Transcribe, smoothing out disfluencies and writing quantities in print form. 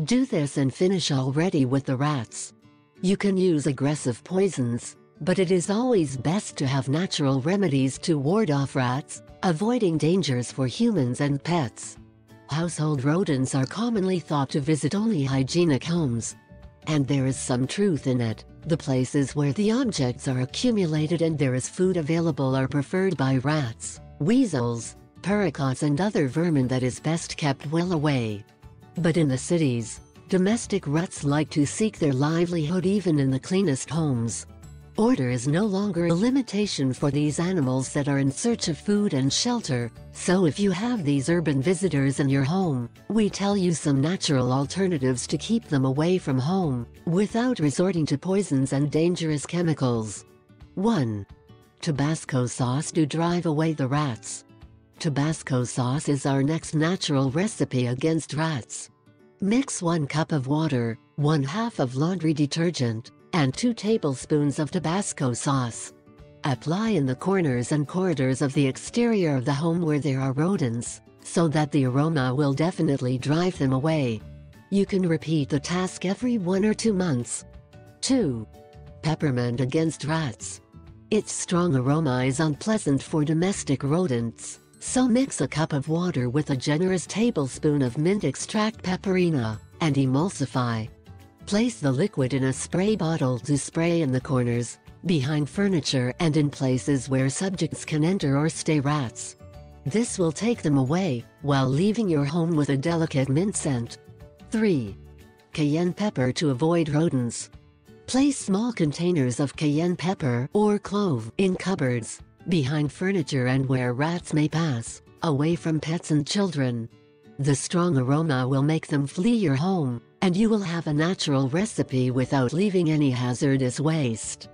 Do this and finish already with the rats. You can use aggressive poisons, but it is always best to have natural remedies to ward off rats, avoiding dangers for humans and pets. Household rodents are commonly thought to visit only hygienic homes. And there is some truth in it. The places where the objects are accumulated and there is food available are preferred by rats, weasels, paraquats and other vermin that is best kept well away. But in the cities, domestic rats like to seek their livelihood even in the cleanest homes. Order is no longer a limitation for these animals that are in search of food and shelter, so if you have these urban visitors in your home, we tell you some natural alternatives to keep them away from home, without resorting to poisons and dangerous chemicals. 1. Tabasco sauce to drive away the rats. Tabasco sauce is our next natural recipe against rats. Mix 1 cup of water, 1/2 of laundry detergent, and 2 tablespoons of Tabasco sauce. Apply in the corners and corridors of the exterior of the home where there are rodents, so that the aroma will definitely drive them away. You can repeat the task every 1 or 2 months. 2. Peppermint against rats. Its strong aroma is unpleasant for domestic rodents, so mix a cup of water with a generous tablespoon of mint extract pepperina, and emulsify. Place the liquid in a spray bottle to spray in the corners, behind furniture and in places where subjects can enter or stay rats. This will take them away, while leaving your home with a delicate mint scent. 3. Cayenne pepper to avoid rodents. Place small containers of cayenne pepper or clove in cupboards, behind furniture and where rats may pass, away from pets and children. The strong aroma will make them flee your home, and you will have a natural recipe without leaving any hazardous waste.